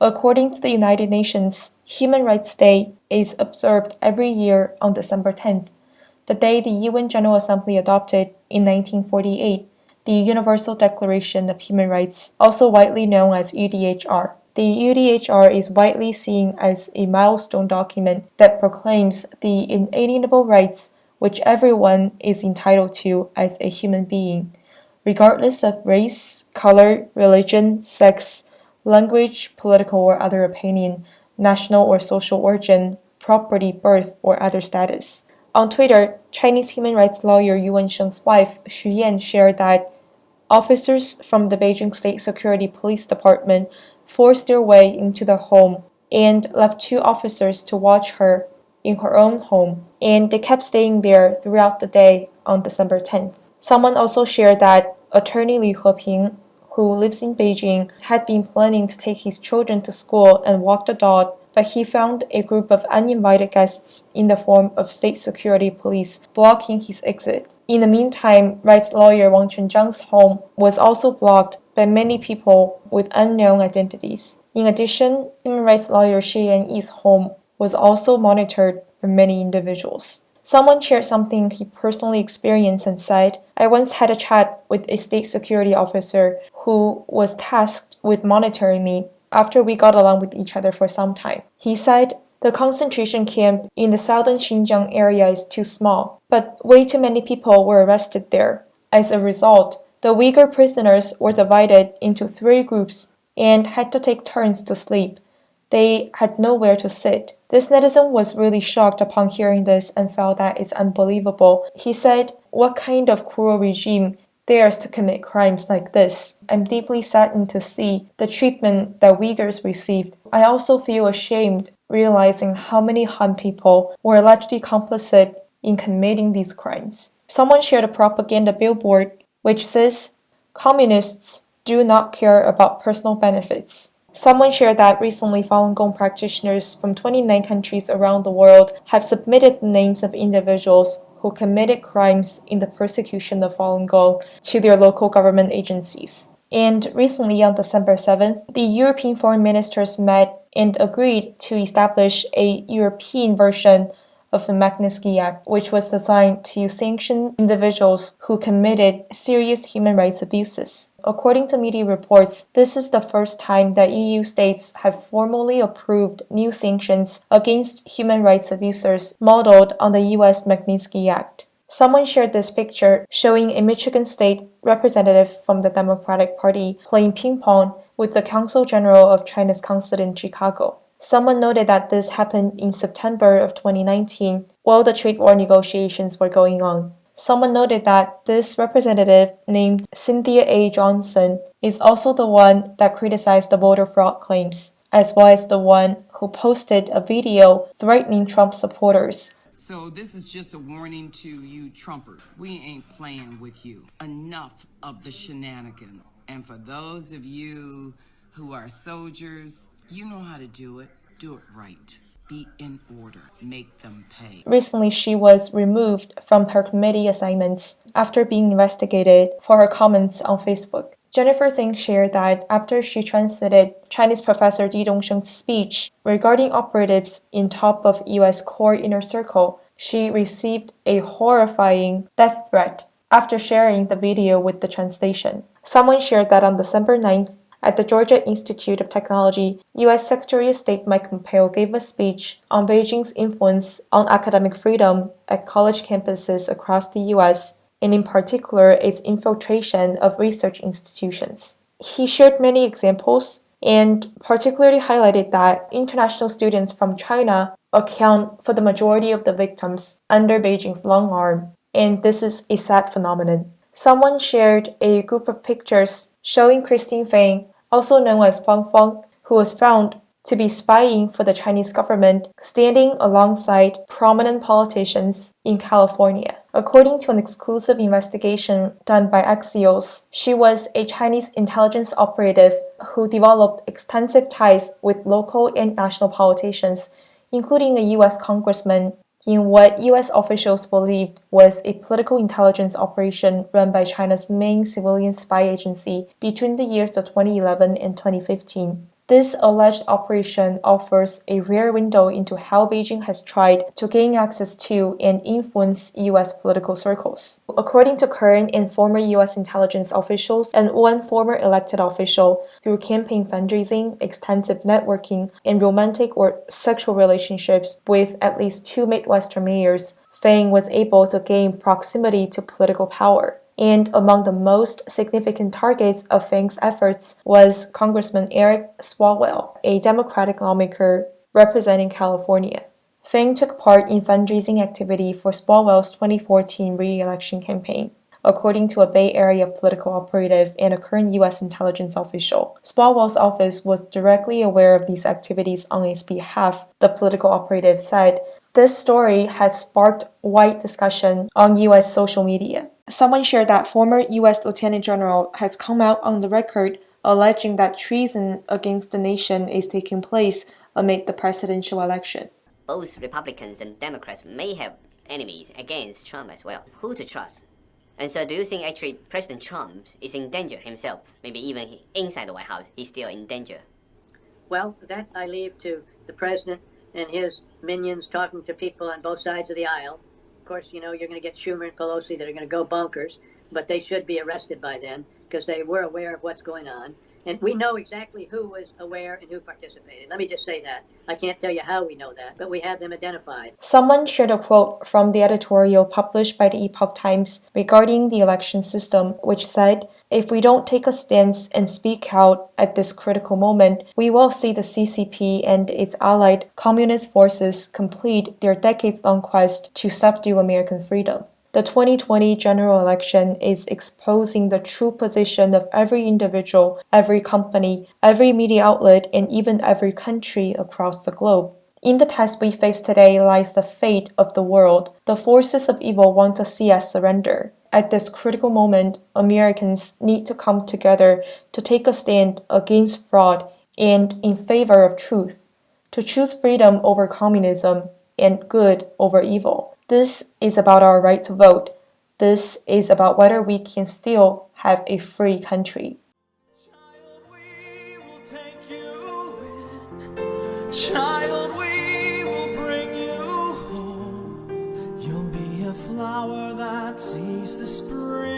According to the United Nations, Human Rights Day is observed every year on December 10th, the day the UN General Assembly adopted in 1948 the Universal Declaration of Human Rights, also widely known as UDHR. The UDHR is widely seen as a milestone document that proclaims the inalienable rights which everyone is entitled to as a human being, regardless of race, color, religion, sex, language, political or other opinion, national or social origin, property, birth, or other status. On Twitter, Chinese human rights lawyer Yuan Sheng's wife, Xu Yan, shared that officers from the Beijing State Security Police Department forced their way into the home and left 2 officers to watch her in her own home, and they kept staying there throughout the day on December 10th. Someone also shared that attorney Li Heping, who lives in Beijing, had been planning to take his children to school and walk the dog, but he found a group of uninvited guests in the form of state security police blocking his exit. In the meantime, rights lawyer Wang Chunjiang's home was also blocked by many people with unknown identities. In addition, human rights lawyer Shi Yanyi's home was also monitored by many individuals. Someone shared something he personally experienced and said, "I once had a chat with a state security officer who was tasked with monitoring me after we got along with each other for some time. He said, the concentration camp in the southern Xinjiang area is too small, but way too many people were arrested there. As a result, the Uyghur prisoners were divided into 3 groups and had to take turns to sleep. They had nowhere to sit." This netizen was really shocked upon hearing this and felt that it's unbelievable. He said, "What kind of cruel regime dares to commit crimes like this? I'm deeply saddened to see the treatment that Uyghurs received. I also feel ashamed realizing how many Han people were allegedly complicit in committing these crimes." Someone shared a propaganda billboard which says, "Communists do not care about personal benefits." Someone shared that recently Falun Gong practitioners from 29 countries around the world have submitted the names of individuals who committed crimes in the persecution of Falun Gong to their local government agencies. And recently on December 7th, the European foreign ministers met and agreed to establish a European version of the Magnitsky Act, which was designed to sanction individuals who committed serious human rights abuses. According to media reports, this is the first time that EU states have formally approved new sanctions against human rights abusers modeled on the US Magnitsky Act. Someone shared this picture showing a Michigan state representative from the Democratic Party playing ping pong with the Consul General of China's consulate in Chicago. Someone noted that this happened in September of 2019 while the trade war negotiations were going on. Someone noted that this representative, named Cynthia A. Johnson, is also the one that criticized the voter fraud claims, as well as the one who posted a video threatening Trump supporters. So this is just a warning to you Trumpers. We ain't playing with you. Enough of the shenanigans. And for those of you who are soldiers, you know how to do it. Do it right. Be in order. Make them pay. Recently, she was removed from her committee assignments after being investigated for her comments on Facebook. Jennifer Tseng shared that after she translated Chinese professor Di Dongsheng's speech regarding operatives in top of U.S. core inner circle, she received a horrifying death threat after sharing the video with the translation. Someone shared that on December 9th, at the Georgia Institute of Technology, U.S. Secretary of State Mike Pompeo gave a speech on Beijing's influence on academic freedom at college campuses across the U.S., and in particular its infiltration of research institutions. He shared many examples and particularly highlighted that international students from China account for the majority of the victims under Beijing's long arm, and this is a sad phenomenon. Someone shared a group of pictures showing Christine Fang, also known as Fang, who was found to be spying for the Chinese government, standing alongside prominent politicians in California. According to an exclusive investigation done by Axios, she was a Chinese intelligence operative who developed extensive ties with local and national politicians, including a U.S. congressman, in what US officials believed was a political intelligence operation run by China's main civilian spy agency between the years of 2011 and 2015. This alleged operation offers a rare window into how Beijing has tried to gain access to and influence US political circles. According to current and former US intelligence officials and one former elected official, through campaign fundraising, extensive networking, and romantic or sexual relationships with at least two Midwestern mayors, Fang was able to gain proximity to political power. And among the most significant targets of Fang's efforts was Congressman Eric Swalwell, a Democratic lawmaker representing California. Fang took part in fundraising activity for Swalwell's 2014 re-election campaign. According to a Bay Area political operative and a current U.S. intelligence official, Swalwell's office was directly aware of these activities on his behalf, the political operative said. This story has sparked wide discussion on U.S. social media. Someone shared that former U.S. Lieutenant General has come out on the record alleging that treason against the nation is taking place amid the presidential election. Both Republicans and Democrats may have enemies against Trump as well. Who to trust? And so do you think actually President Trump is in danger himself? Maybe even inside the White House, he's still in danger? Well, that I leave to the president and his minions talking to people on both sides of the aisle. Of course, you're going to get Schumer and Pelosi that are going to go bonkers, but they should be arrested by then because they were aware of what's going on. And we know exactly who was aware and who participated. Let me just say that. I can't tell you how we know that, but we have them identified. Someone shared a quote from the editorial published by the Epoch Times regarding the election system, which said, "If we don't take a stance and speak out at this critical moment, we will see the CCP and its allied communist forces complete their decades-long quest to subdue American freedom." The 2020 general election is exposing the true position of every individual, every company, every media outlet, and even every country across the globe. In the test we face today lies the fate of the world. The forces of evil want to see us surrender. At this critical moment, Americans need to come together to take a stand against fraud and in favor of truth, to choose freedom over communism and good over evil. This is about our right to vote. This is about whether we can still have a free country. Child, we will take you in. Child, we will bring you home. You'll be a flower that sees the spring.